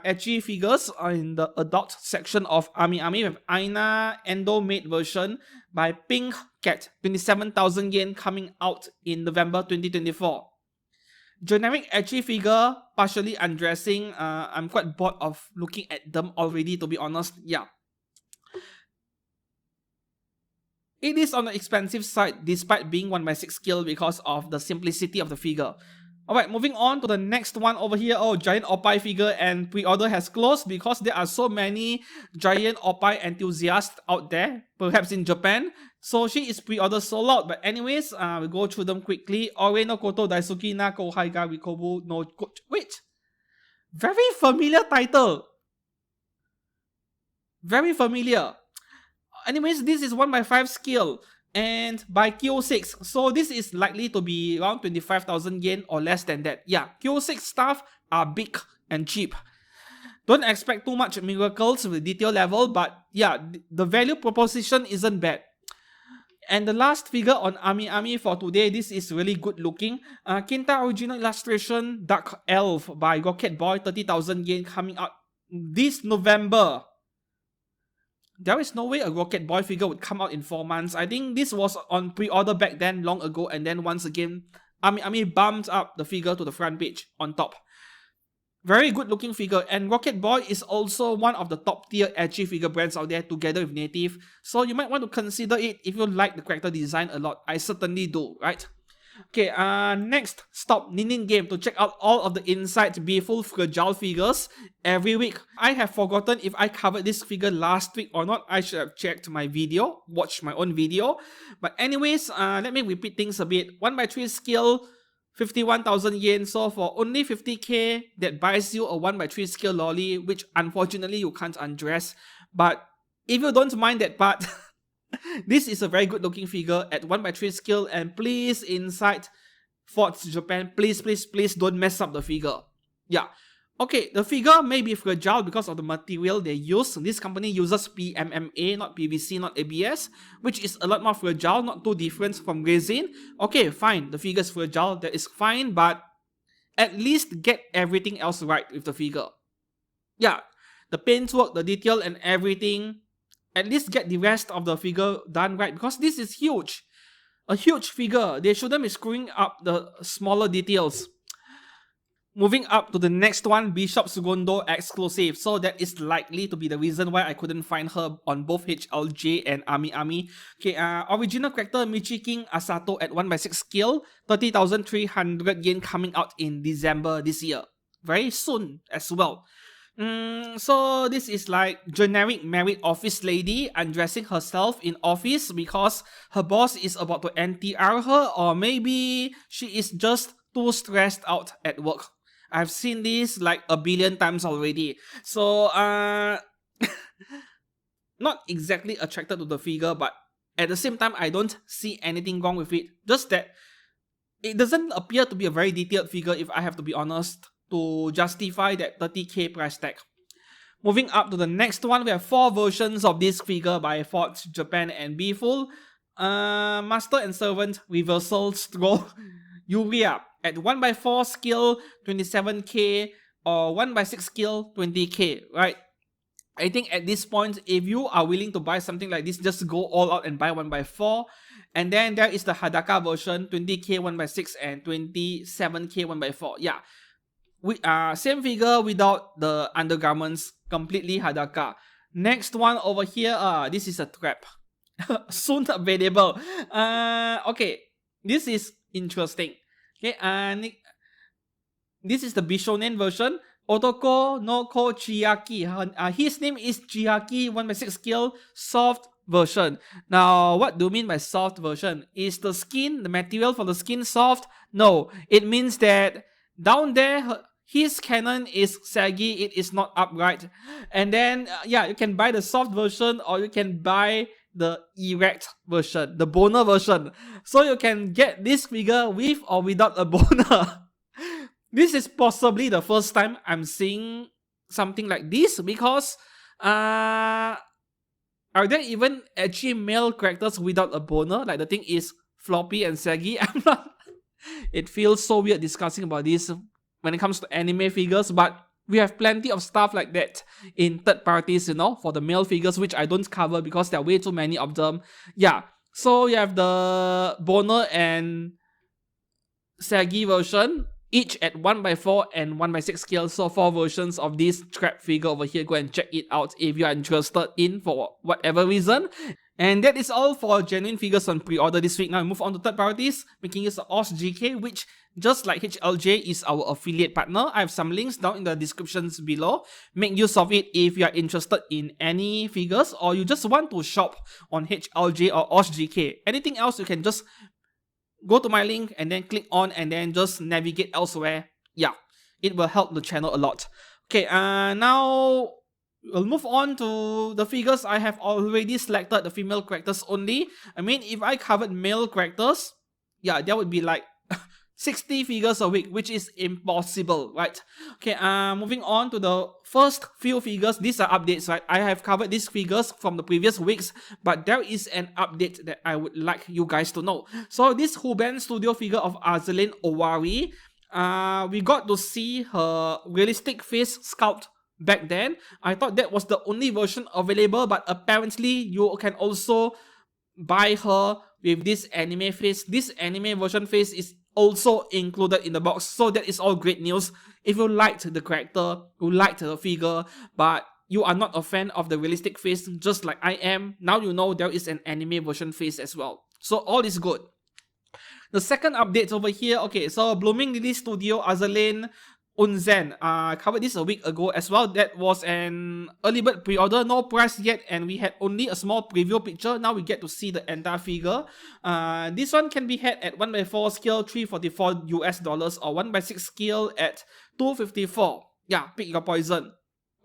ecchi figures in the adult section of Ami Ami with Aina Endo made version by Pink Cat, 27,000 yen, coming out in November 2024. Generic ecchi figure, partially undressing. I'm quite bored of looking at them already, to be honest. Yeah. It is on the expensive side despite being 1/6 scale because of the simplicity of the figure. Alright, moving on to the next one over here. Oh, giant Opai figure, and pre-order has closed because there are so many giant Opai enthusiasts out there, perhaps in Japan. So she is pre-order sold out. But anyways, we'll go through them quickly. Ore no koto daisuki na kohai ga rikobu no wait. Very familiar title. Very familiar. Anyways, this is 1/5 scale and by Q6. So this is likely to be around 25,000 yen or less than that. Yeah, Q6 stuff are big and cheap. Don't expect too much miracles with detail level, but yeah, the value proposition isn't bad. And the last figure on Ami for today, this is really good looking. Kinta original illustration Dark Elf by Rocket Boy, 30,000 yen, coming out this November. There is no way a Rocket Boy figure would come out in 4 months. I think this was on pre-order back then, long ago, and then once again, Ami bumped up the figure to the front page on top. Very good looking figure, and Rocket Boy is also one of the top tier edgy figure brands out there together with Native, so you might want to consider it if you like the character design a lot. I certainly do, right? Okay, next stop, Ninin Game, to check out all of the Inside Beautiful Fragile figures every week. I have forgotten if I covered this figure last week or not. I should have checked my video, watched my own video. But anyways, let me repeat things a bit. 1/3 scale, 51,000 yen. So for only 50k, that buys you a 1/3 scale lolly, which unfortunately you can't undress. But if you don't mind that part, this is a very good looking figure at 1/3 scale, and please, Inside Forts Japan, please don't mess up the figure. Yeah. Okay, the figure may be fragile because of the material they use. This company uses PMMA, not PVC, not ABS, which is a lot more fragile, not too different from resin. Okay, fine, the figure is fragile, that is fine, but at least get everything else right with the figure. Yeah, the paintwork, the detail and everything, at least get the rest of the figure done right, because this is huge. A huge figure. They shouldn't be screwing up the smaller details. Moving up to the next one, Bishop Sugondo Exclusive. So that is likely to be the reason why I couldn't find her on both HLJ and Ami. Okay, original character Michi King Asato at 1/6 scale, 30,300 yen, coming out in December this year. Very soon as well. So this is like generic married office lady undressing herself in office because her boss is about to NTR her, or maybe she is just too stressed out at work. I've seen this like a billion times already. So not exactly attracted to the figure, but at the same time I don't see anything wrong with it. Just that it doesn't appear to be a very detailed figure, if I have to be honest, to justify that 30k price tag. Moving up to the next one, we have 4 versions of this figure by Forts Japan and Beeful. Master and Servant Reversal Stroll Yuria at 1/4 scale, 27k, or 1/6 scale, 20k, right? I think at this point, if you are willing to buy something like this, just go all out and buy 1/4. And then there is the Hadaka version, 20k 1/6 and 27k 1/4. Yeah. Same figure without the undergarments, completely Hadaka. Next one over here, this is a trap. Soon available. Okay, this is interesting. Okay, this is the Bishonen version. Otoko no Ko Chiaki. His name is Chiaki, 1/6 scale, soft version. Now, what do you mean by soft version? Is the skin, the material for the skin soft? No, it means that down there, his cannon is saggy, it is not upright. And then, yeah, you can buy the soft version or you can buy the erect version, the boner version. So you can get this figure with or without a boner. This is possibly the first time I'm seeing something like this, because are there even edgy male characters without a boner? Like the thing is floppy and saggy. I'm not. It feels so weird discussing about this when it comes to anime figures, but we have plenty of stuff like that in third parties, you know, for the male figures, which I don't cover because there are way too many of them. Yeah, so you have the boner and saggy version, each at 1/4 and 1/6 scale. So 4 versions of this trap figure over here. Go and check it out if you are interested in for whatever reason. And that is all for genuine figures on pre-order this week. Now we move on to third parties, making use of OSGK, which just like HLJ is our affiliate partner. I have some links down in the descriptions below. Make use of it if you are interested in any figures or you just want to shop on HLJ or OSGK. Anything else, you can just go to my link and then click on and then just navigate elsewhere. Yeah, it will help the channel a lot. Okay, now we'll move on to the figures. I have already selected the female characters only. I mean, if I covered male characters, yeah, that would be like 60 figures a week, which is impossible, right? Okay, moving on to the first few figures. These are updates, right? I have covered these figures from the previous weeks, but there is an update that I would like you guys to know. So this Huben Studio figure of Azur Lane Owari, we got to see her realistic face sculpt back then. I thought that was the only version available, but apparently you can also buy her with this anime face. This anime version face is also included in the box, so that is all great news. If you liked the character, you liked the figure, but you are not a fan of the realistic face just like I am, now you know there is an anime version face as well. So all is good. The second update over here, okay, so Blooming Lily Studio Azur Lane Unzen. I covered this a week ago as well. That was an early bird pre-order, no price yet, and we had only a small preview picture. Now we get to see the entire figure. This one can be had at 1x4 scale, $344 US, or 1x6 scale at $254. Yeah, pick your poison.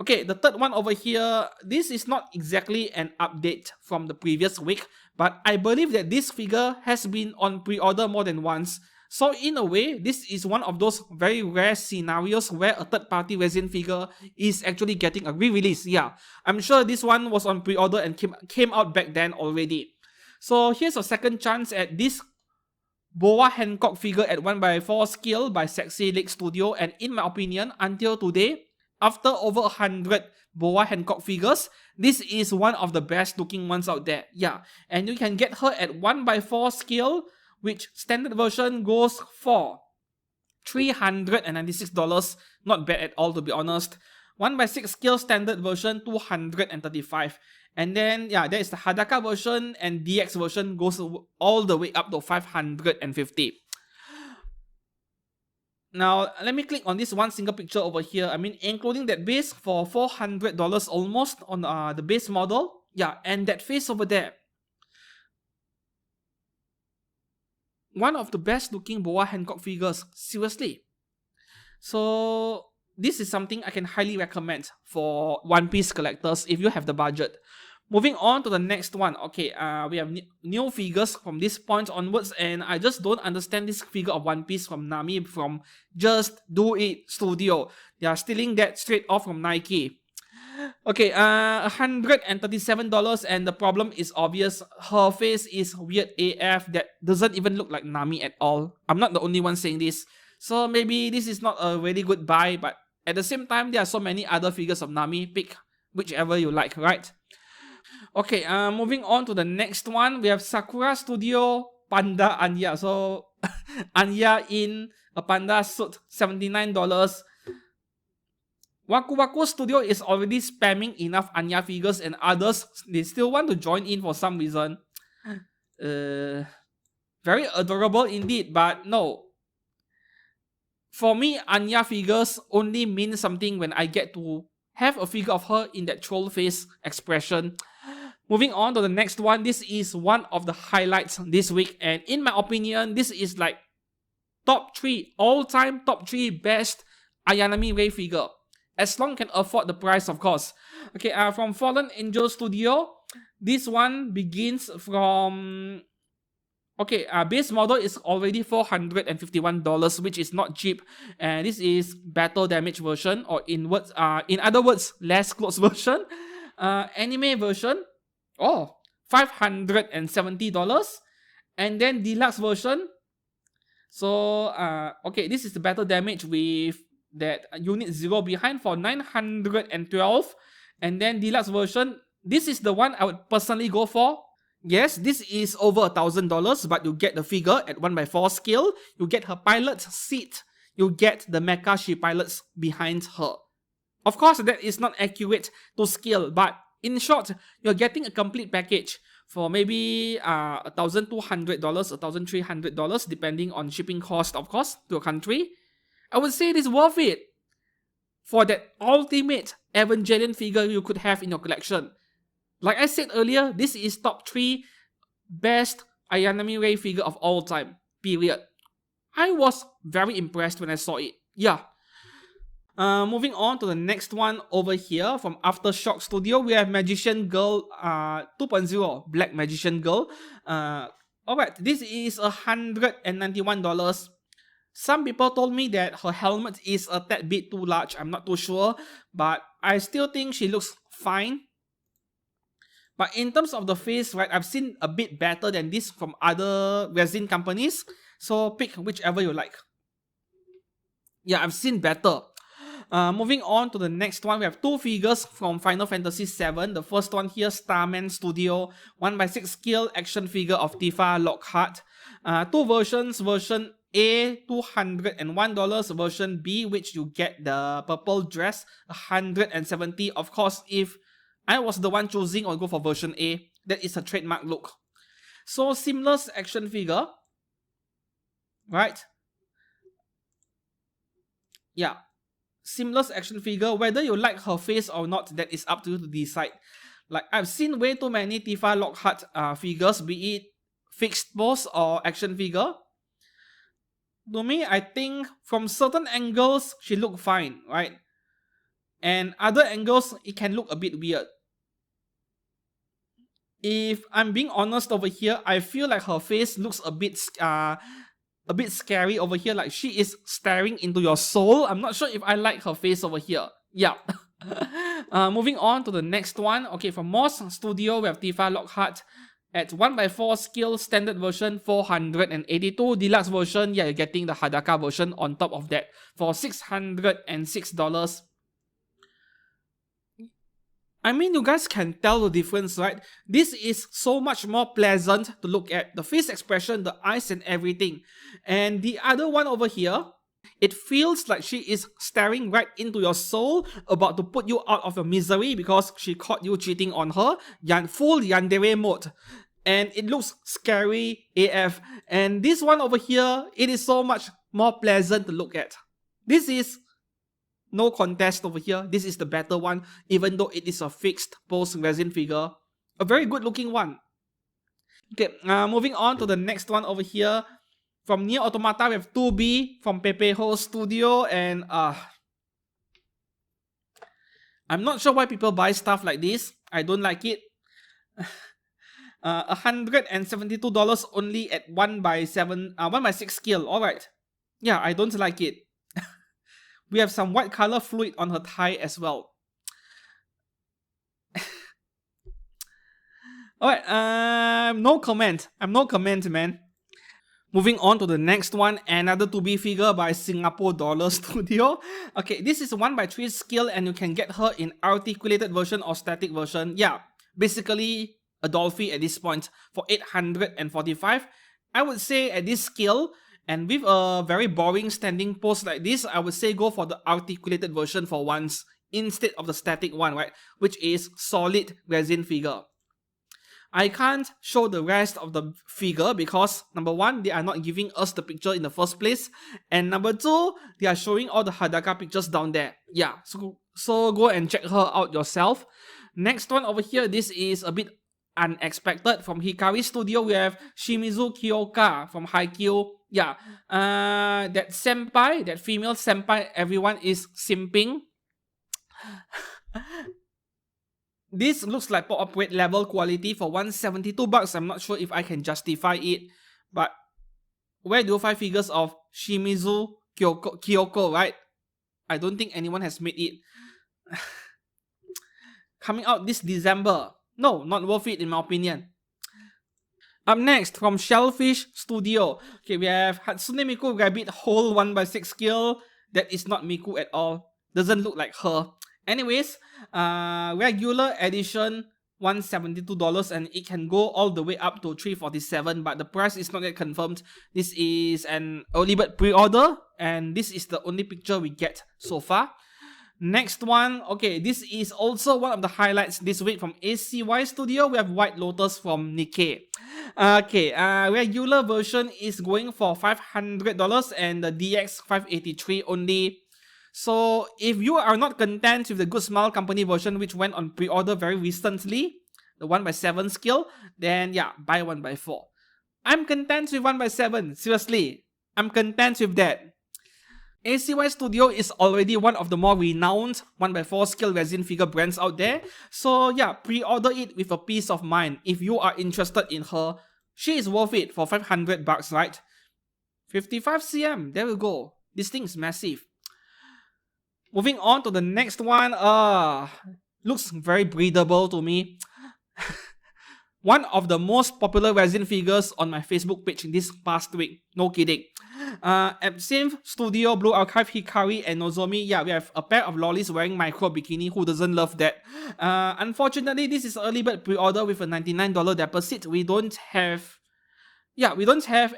Okay, the third one over here, this is not exactly an update from the previous week, but I believe that this figure has been on pre-order more than once. So in a way, this is one of those very rare scenarios where a third-party resin figure is actually getting a re-release. Yeah, I'm sure this one was on pre-order and came out back then already. So here's a second chance at this Boa Hanok figure at 1x4 scale by Eclipse Studio, and in my opinion, until today, after over 100 Boa Hanok figures, this is one of the best looking ones out there. Yeah, and you can get her at 1x4 scale, which standard version goes for $396. Not bad at all, to be honest. 1x6 scale standard version, $235. And then, yeah, there is the Hadaka version, and DX version goes all the way up to $550. Now, let me click on this one single picture over here. I mean, including that base for $400 almost on the base model. Yeah, and that face over there. One of the best looking Boa Hanok figures, seriously. So this is something I can highly recommend for One Piece collectors if you have the budget. Moving on to the next one. Okay, we have new figures from this point onwards, and I just don't understand this figure of One Piece from Nami from Just Do It Studio. They are stealing that straight off from Nike. Okay, $137, and the problem is obvious. Her face is weird AF that doesn't even look like Nami at all. I'm not the only one saying this. So maybe this is not a really good buy, but at the same time, there are so many other figures of Nami. Pick whichever you like, right? Okay, moving on to the next one. We have Sakura Studio Panda Ana. So, Anya in a panda suit, $79. Waku Waku Studio is already spamming enough Anya figures, and others, they still want to join in for some reason. Very adorable indeed, but no. For me, Anya figures only mean something when I get to have a figure of her in that troll face expression. Moving on to the next one. This is one of the highlights this week, and in my opinion, this is like top 3, all-time top 3 best Ayanami Rei figure. As long as you can afford the price, of course. Okay, from Fallen Angel Studio, this one begins from... Okay, base model is already $451, which is not cheap. And this is battle damage version, or in other words, less clothes version. Anime version, $570. And then deluxe version. So, okay, this is the battle damage with that unit 0 behind for $912. And then deluxe version, this is the one I would personally go for. Yes, this is over $1,000, but you get the figure at 1x4 scale. You get her pilot's seat. You get the mecha she pilots behind her. Of course, that is not accurate to scale, but in short, you're getting a complete package. for maybe $1,200, $1,300, depending on shipping cost, of course, to a country. I would say it is worth it for that ultimate Evangelion figure you could have in your collection. Like I said earlier, this is top 3 best Ayanami Rei figure of all time, period. I was very impressed when I saw it. Yeah. Moving on to the next one over here from Aftershock Studio, we have Magician Girl 2.0, Black Magician Girl. Alright, this is $191. Some people told me that her helmet is a tad bit too large. I'm not too sure, but I still think she looks fine. But in terms of the face, right, I've seen a bit better than this from other resin companies. So pick whichever you like. Yeah, I've seen better. Moving on to the next one, we have 2 figures from Final Fantasy VII. The first one here, Starman Studio, 1x6 scale action figure of Tifa Lockhart. 2 versions, version A, $201, version B, which you get the purple dress, $170. Of course, if I was the one choosing, I'll go for version A. That is a trademark look. So, seamless action figure. Right? Yeah. Seamless action figure. Whether you like her face or not, that is up to you to decide. Like, I've seen way too many Tifa Lockhart figures, be it fixed pose or action figure. To me, I think from certain angles, she look fine, right? And other angles, it can look a bit weird. If I'm being honest over here, I feel like her face looks a bit scary over here, like she is staring into your soul. I'm not sure if I like her face over here. Yeah. Moving on to the next one. Okay, from Moss Studio, we have Tifa Lockhart at 1x4 scale standard version, $482. Deluxe version, yeah, you're getting the Hadaka version on top of that for $606. I mean, you guys can tell the difference, right? This is so much more pleasant to look at. The face expression, the eyes and everything. And the other one over here, it feels like she is staring right into your soul, about to put you out of your misery because she caught you cheating on her. Full yandere mode. And it looks scary AF. And this one over here, it is so much more pleasant to look at. This is no contest over here. This is the better one, even though it is a fixed pose resin figure. A very good looking one. Okay, moving on to the next one over here. From Nier Automata, we have 2B from Pepeho Studio. And I'm not sure why people buy stuff like this. I don't like it. $172 only at 1x6 scale. Alright. Yeah, I don't like it. We have some white color fluid on her thigh as well. Alright, no comment. I'm no comment, man. Moving on to the next one, another 2B figure by Singapore Dollar Studio. Okay, this is 1x3 scale and you can get her in articulated version or static version. Yeah, basically a Dolphy at this point for $845. I would say at this scale, and with a very boring standing pose like this, I would say go for the articulated version for once instead of the static one, right? Which is solid resin figure. I can't show the rest of the figure because number one, they are not giving us the picture in the first place. And number two, they are showing all the Hadaka pictures down there. Yeah, so go and check her out yourself. Next one over here, this is a bit unexpected. From Hikari Studio, we have Shimizu Kyoka from Haikyuu. Yeah, that senpai, that female senpai, everyone is simping. This looks like pop-up weight level quality for $172. I'm not sure if I can justify it, but where do you find figures of Shimizu Kyoko, right? I don't think anyone has made it. Coming out this December. No, not worth it in my opinion. Up next, from Shellfish Studio. Okay, we have Hatsune Miku Rabbit whole 1x6 scale. That is not Miku at all. Doesn't look like her. Anyways, regular edition, $172, and it can go all the way up to $347, but the price is not yet confirmed. This is an early bird pre-order, and this is the only picture we get so far. Next one, okay, this is also one of the highlights this week from Acy Studio. We have White Lotus from Nikkei. Okay, regular version is going for $500 and the DX 583 only. So if you are not content with the Good Smile Company version, which went on pre-order very recently, the 1x7 skill, then yeah, buy 1x4. I'm content with 1x7, seriously. I'm content with that. Acy Studio is already one of the more renowned 1x4 scale resin figure brands out there. So yeah, pre-order it with a peace of mind. If you are interested in her, she is worth it for $500, right? 55 cm, there we go. This thing is massive. Moving on to the next one, looks very breathable to me. One of the most popular resin figures on my Facebook page this past week, no kidding. Epim Studio, Blue Archive, Hikari, and Nozomi. Yeah, we have a pair of lollies wearing micro bikini. Who doesn't love that? Unfortunately, this is early bird pre-order with a $99 deposit. We don't have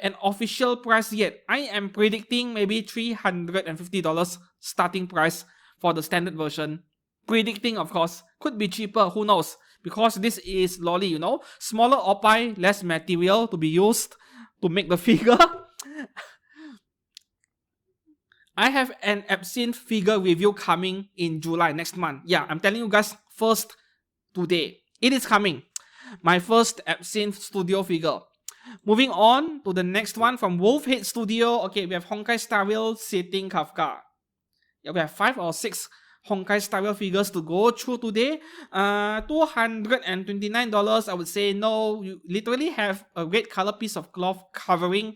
an official price yet. I am predicting maybe $350 starting price for the standard version. Predicting, of course. Could be cheaper, who knows? Because this is lolly, you know. Smaller Opai, less material to be used to make the figure. I have an Epim figure review coming in July next month. Yeah, I'm telling you guys first today. It is coming. My first Epim Studio figure. Moving on to the next one from Wolfhead Studio. Okay, we have Honkai Star Rail Sitting Kafka. Yeah, we have 5 or 6 Honkai Star Rail figures to go through today. $229, I would say no. You literally have a red color piece of cloth covering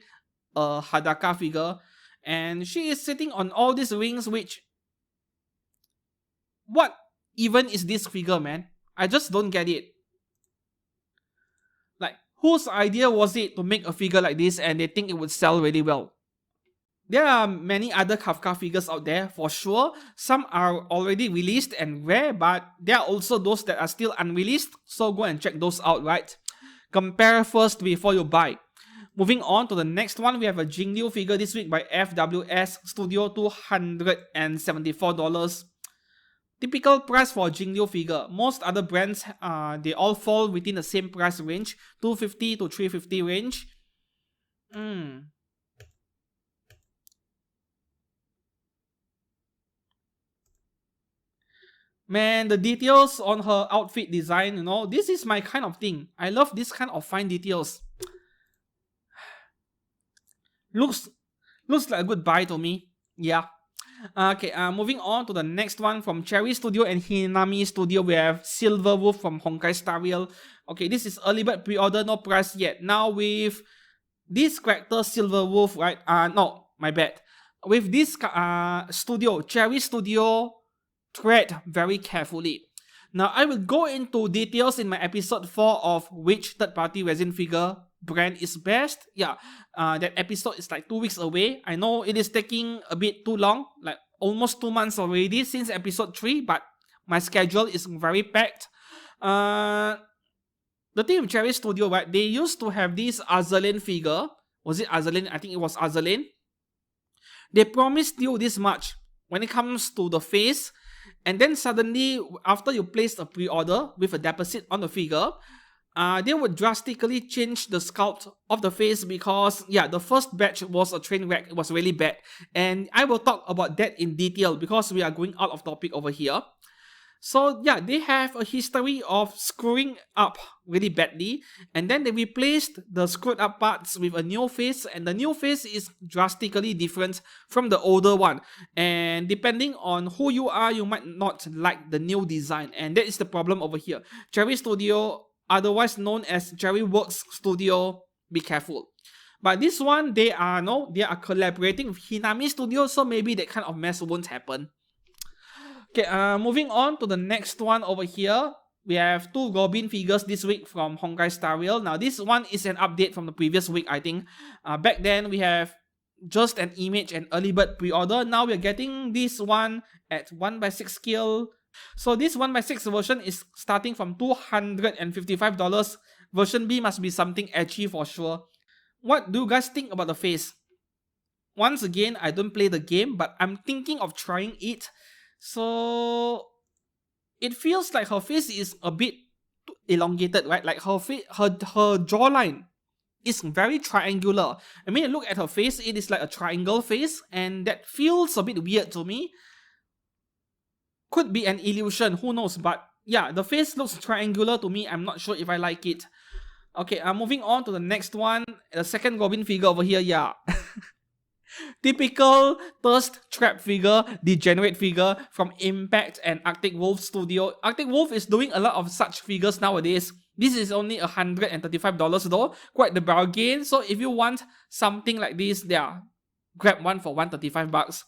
a Hadaka figure. And she is sitting on all these wings, which... What even is this figure, man? I just don't get it. Like, whose idea was it to make a figure like this and they think it would sell really well? There are many other Kafka figures out there, for sure. Some are already released and rare, but there are also those that are still unreleased, so go and check those out, right? Compare first before you buy. Moving on to the next one, we have a Jingliu figure this week by FWS Studio, $274. Typical price for a Jingliu figure. Most other brands, they all fall within the same price range, $250 to $350 range. Man, the details on her outfit design, you know, this is my kind of thing. I love this kind of fine details. Looks like a good buy to me. Yeah. Okay, moving on to the next one from Cherry Studio and Hinami Studio. We have Silver Wolf from Honkai Star Rail. Okay, this is early bird pre-order, no price yet. Now with this character, Silver Wolf, right? No, my bad. With this studio, Cherry Studio, tread very carefully. Now, I will go into details in my episode 4 of which third-party resin figure brand is best. Yeah, that episode is like 2 weeks away. I know it is taking a bit too long, like almost 2 months already since episode 3, but my schedule is very packed. The thing with Cherry Studio, right, they used to have this Azur Lane figure. Was it Azur Lane? I think it was Azur Lane. They promised you this much when it comes to the face, and then suddenly, after you place a pre-order with a deposit on the figure, they would drastically change the sculpt of the face because, yeah, the first batch was a train wreck. It was really bad. And I will talk about that in detail because we are going out of topic over here. So, yeah, they have a history of screwing up really badly. And then they replaced the screwed up parts with a new face. And the new face is drastically different from the older one. And depending on who you are, you might not like the new design. And that is the problem over here. Cherry Studio, otherwise known as Cherry Works Studio, be careful. But this one, they are collaborating with Hinami Studio, so maybe that kind of mess won't happen. Okay, moving on to the next one over here. We have 2 Robin figures this week from Honkai Star Rail. Now, this one is an update from the previous week, I think. Back then, we have just an image and early bird pre-order. Now, we're getting this one at 1x6 scale. So, this 1x6 version is starting from $255. Version B must be something edgy for sure. What do you guys think about the face? Once again, I don't play the game, but I'm thinking of trying it. So it feels like her face is a bit elongated, right? Like her jawline is very triangular. I mean, look at her face, it is like a triangle face, and that feels a bit weird to me. Could be an illusion, who knows, but yeah, the face looks triangular to me. I'm not sure if I like it. Okay, moving on to the next one. The second Goblin figure over here, yeah. Typical thirst trap figure, Degenerate figure from Impact and Arctic Wolf Studio. Arctic Wolf is doing a lot of such figures nowadays. This is only $135 though, quite the bargain. So if you want something like this, yeah, grab one for $135.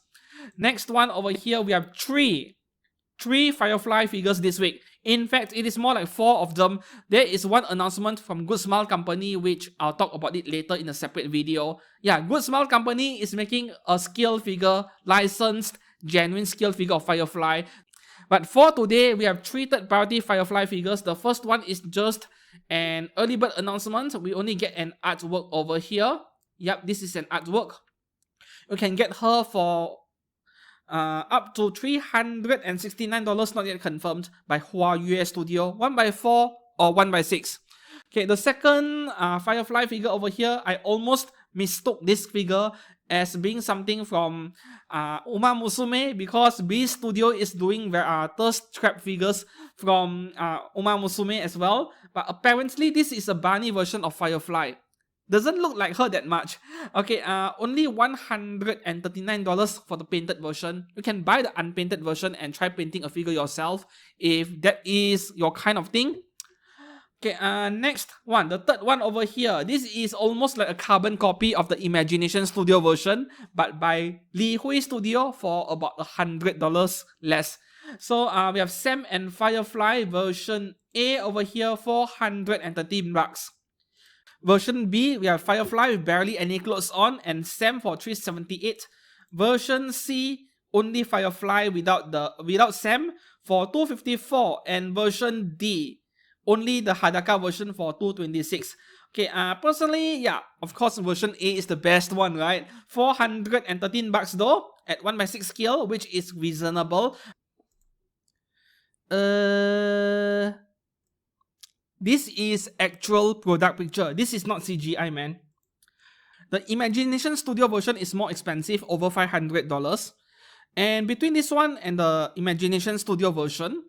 Next one over here, we have three Firefly figures this week. In fact, it is more like 4 of them. There is one announcement from Good Smile Company, which I'll talk about it later in a separate video. Yeah, Good Smile Company is making a scale figure, licensed, genuine scale figure of Firefly. But for today, we have 3 third-party Firefly figures. The first one is just an early bird announcement. We only get an artwork over here. Yep, this is an artwork. You can get her for up to $369, not yet confirmed, by Huayue Studio, 1x4 or 1x6. Okay, the second Firefly figure over here, I almost mistook this figure as being something from Uma Musume, because B Studio is doing thirst trap figures from Uma Musume as well, but apparently this is a bunny version of Firefly. Doesn't look like her that much. Okay, only $139 for the painted version. You can buy the unpainted version and try painting a figure yourself if that is your kind of thing. Okay, next one, the third one over here. This is almost like a carbon copy of the Imagination Studio version, but by Li Hui Studio for about $100 less. So we have Sam and Firefly version A over here for $113. Version B, we have Firefly with barely any clothes on and Sam for $378. Version C, only Firefly without Sam for $254. And version D, only the Hadaka version for $226. Okay, personally, yeah, of course, version A is the best one, right? $413 though, at 1x6 scale, which is reasonable. This is actual product picture. This is not CGI, man. The Imagination Studio version is more expensive, over $500. And between this one and the Imagination Studio version,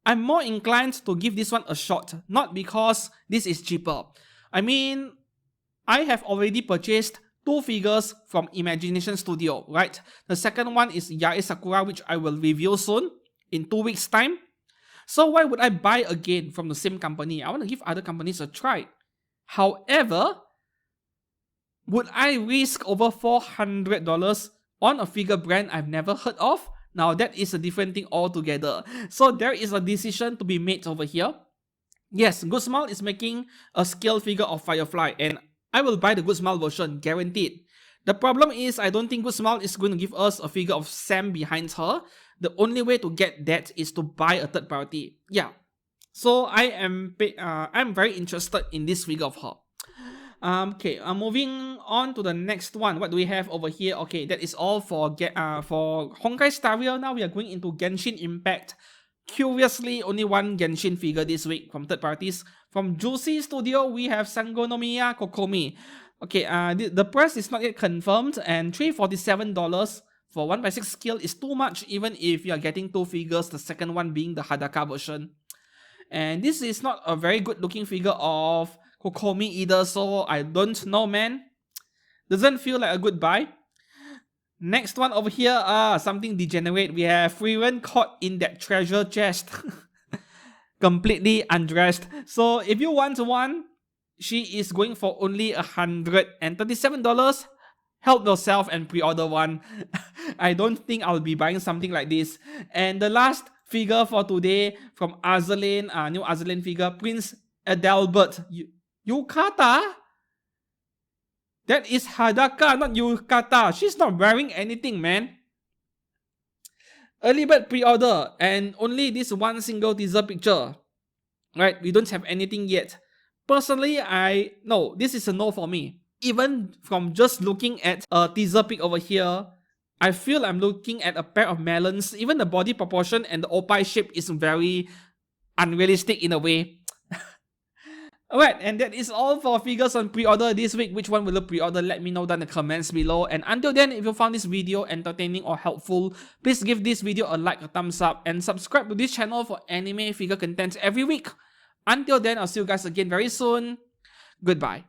I'm more inclined to give this one a shot. Not because this is cheaper. I mean, I have already purchased 2 figures from Imagination Studio, right? The second one is Yae Sakura, which I will review soon, in 2 weeks' time. So why would I buy again from the same company? I want to give other companies a try. However, would I risk over $400 on a figure brand I've never heard of? Now that is a different thing altogether. So there is a decision to be made over here. Yes, Good Smile is making a scale figure of Firefly and I will buy the Good Smile version, guaranteed. The problem is I don't think Good Smile is going to give us a figure of Sam behind her. The only way to get that is to buy a third party. Yeah. So I'm very interested in this figure of her. Okay, moving on to the next one. What do we have over here? Okay, that is all for Honkai Star Rail. Now we are going into Ganshin Impact. Curiously, only one Genshin figure this week from third parties. From Juicy Studio, we have Sangonomiya Kokomi. Okay, the price is not yet confirmed, and $347 for 1x6 scale is too much even if you are getting 2 figures, the second one being the Hadaka version. And this is not a very good looking figure of Kokomi either, so I don't know, man. Doesn't feel like a good buy. Next one over here, something Degenerate. We have Frieren caught in that treasure chest. Completely undressed. So if you want one, she is going for only $137. Help yourself and pre-order one. I don't think I'll be buying something like this. And the last figure for today from Azur Lane, new Azur Lane figure, Prince Adalbert. Yukata? That is Hadaka, not Yukata. She's not wearing anything, man. Early bird pre-order and only this one single teaser picture. Right, we don't have anything yet. Personally, no, this is a no for me. Even from just looking at a teaser pic over here, I feel I'm looking at a pair of melons. Even the body proportion and the Opai shape is very unrealistic in a way. Alright, and that is all for figures on pre-order this week. Which one will you pre-order? Let me know down in the comments below. And until then, if you found this video entertaining or helpful, please give this video a like, a thumbs up, and subscribe to this channel for anime figure content every week. Until then, I'll see you guys again very soon. Goodbye.